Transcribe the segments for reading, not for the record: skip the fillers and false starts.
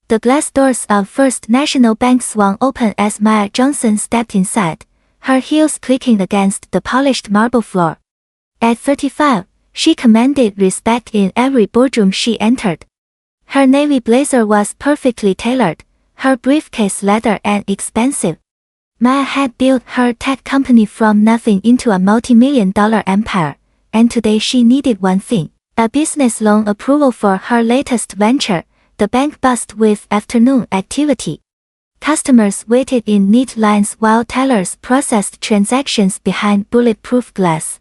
The glass doors of First National Bank swung open as Maya Johnson stepped inside, her heels clicking against the polished marble floor. At 35, she commanded respect in every boardroom she entered. Her navy blazer was perfectly tailored, her briefcase leather and expensive. Maya had built her tech company from nothing into a multi-million-dollar empire, and today she needed one thing: a business loan approval for her latest venture. The bank buzzed with afternoon activity. Customers waited in neat lines while tellers processed transactions behind bulletproof glass.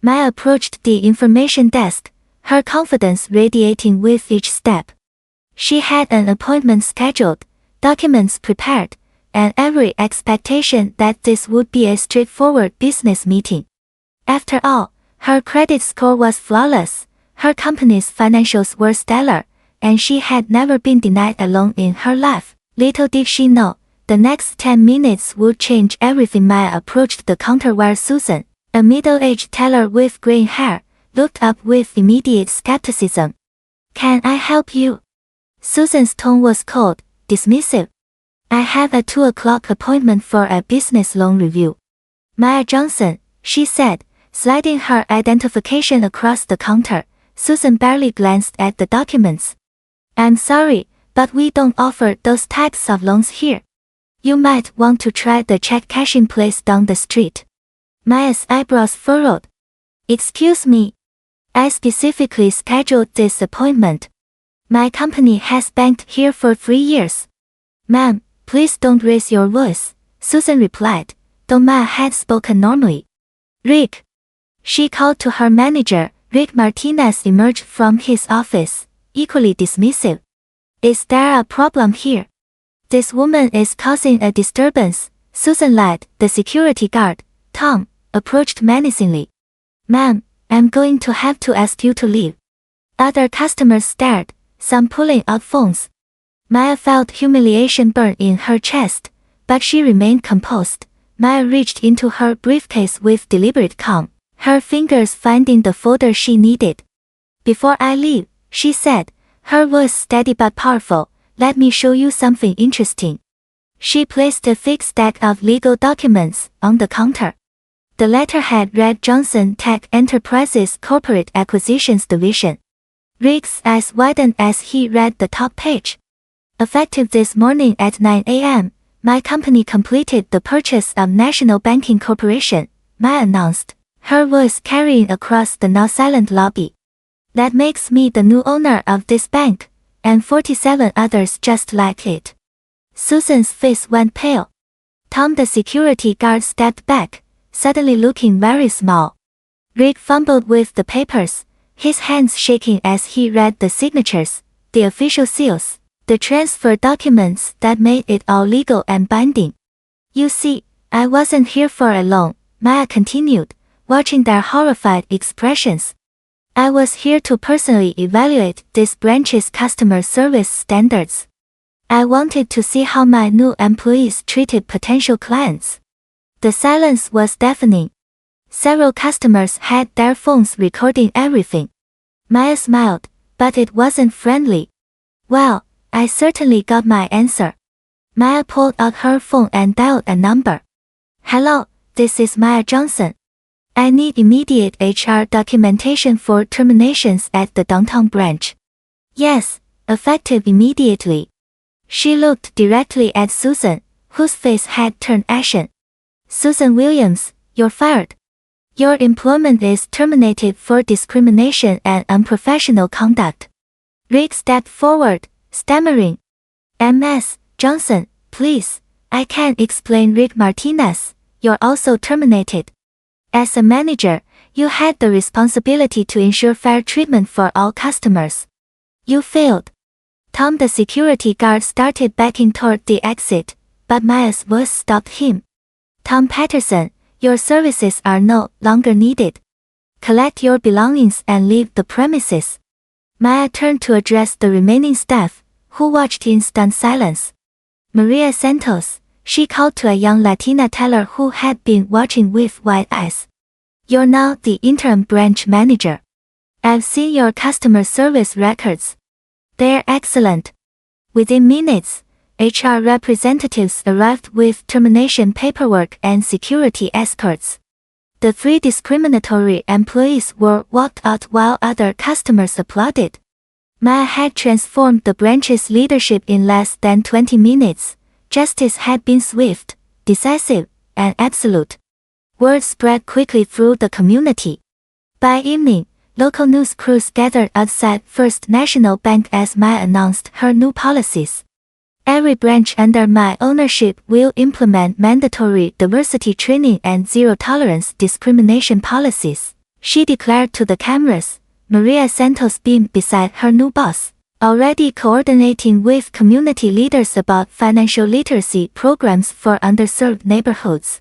Maya approached the information desk, her confidence radiating with each step. She had an appointment scheduled, documents prepared, and every expectation that this would be a straightforward business meeting. After all, her credit score was flawless, her company's financials were stellar, and she had never been denied a loan in her life. Little did she know, the next 10 minutes would change everything. Maya approached the counter where Susan, a middle-aged teller with graying hair, looked up with immediate skepticism. "Can I help you?" Susan's tone was cold, dismissive. "I have a 2 o'clock appointment for a business loan review." "Maya Johnson," she said, sliding her identification across the counter. Susan barely glanced at the documents. "I'm sorry, but we don't offer those types of loans here. You might want to try the check cashing place down the street." Maya's eyebrows furrowed. "Excuse me. I specifically scheduled this appointment. My company has banked here for 3 years." "Ma'am, please don't raise your voice," Susan replied, though Maya had spoken normally. "Rick." She called to her manager. Rick Martinez emerged from his office, equally dismissive. "Is there a problem here?" "This woman is causing a disturbance," Susan lied. The security guard, Tom, approached menacingly. "Ma'am, I'm going to have to ask you to leave." Other customers stared, some pulling out phones. Maya felt humiliation burn in her chest, but she remained composed. Maya reached into her briefcase with deliberate calm, her fingers finding the folder she needed. "Before I leave," she said, her voice steady but powerful, "let me show you something interesting." She placed a thick stack of legal documents on the counter. The letterhead read Johnson Tech Enterprises Corporate Acquisitions Division. Rick's eyes widened as he read the top page. "Effective this morning at 9 a.m., my company completed the purchase of National Banking Corporation," Maya announced, her voice carrying across the now silent lobby. "That makes me the new owner of this bank, and 47 others just like it." Susan's face went pale. Tom, the security guard, stepped back, suddenly looking very small. Rick fumbled with the papers, his hands shaking as he read the signatures, the official seals, the transfer documents that made it all legal and binding. "You see, I wasn't here for a loan," Maya continued, watching their horrified expressions. "I was here to personally evaluate this branch's customer service standards. I wanted to see how my new employees treated potential clients." The silence was deafening. Several customers had their phones recording everything. Maya smiled, but it wasn't friendly. "Well, I certainly got my answer." Maya pulled out her phone and dialed a number. "Hello, this is Maya Johnson. I need immediate HR documentation for terminations at the downtown branch." "Yes, effective immediately." She looked directly at Susan, whose face had turned ashen. "Susan Williams, you're fired. Your employment is terminated for discrimination and unprofessional conduct." Rick stepped forward, stammering. "Ms. Johnson, please, I can't explain." "Rick Martinez, you're also terminated. As a manager, you had the responsibility to ensure fair treatment for all customers. You failed." Tom, the security guard, started backing toward the exit, but Maya's voice stopped him. "Tom Patterson, your services are no longer needed. Collect your belongings and leave the premises." Maya turned to address the remaining staff, who watched in stunned silence. "Maria Santos," she called to a young Latina teller who had been watching with wide eyes. "You're now the interim branch manager. I've seen your customer service records. They're excellent. Within minutes, HR representatives arrived with termination paperwork and security escorts. The 3 discriminatory employees were walked out while other customers applauded. Maya had transformed the branch's leadership in less than 20 minutes. Justice had been swift, decisive, and absolute. Word spread quickly through the community. By evening, local news crews gathered outside First National Bank as Maya announced her new policies. Every branch under my ownership will implement mandatory diversity training and zero-tolerance discrimination policies, she declared to the cameras. Maria Santos beamed beside her new boss, already coordinating with community leaders about financial literacy programs for underserved neighborhoods.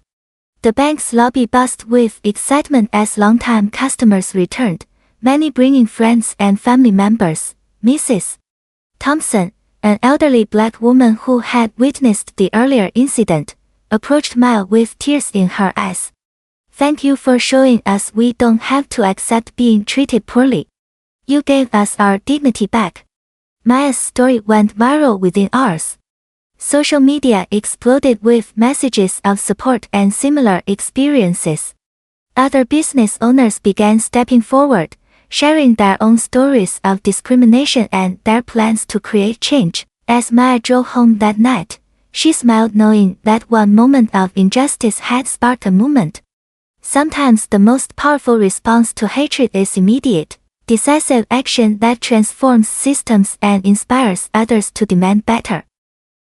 The bank's lobby buzzed with excitement as longtime customers returned, many bringing friends and family members. Mrs. Thompson, an elderly black woman who had witnessed the earlier incident, approached Maya with tears in her eyes. Thank you for showing us we don't have to accept being treated poorly. You gave us our dignity back. Maya's story went viral within hours. Social media exploded with messages of support and similar experiences. Other business owners began stepping forward, sharing their own stories of discrimination and their plans to create change. As Maya drove home that night, she smiled knowing that one moment of injustice had sparked a movement. Sometimes the most powerful response to hatred is immediate, decisive action that transforms systems and inspires others to demand better.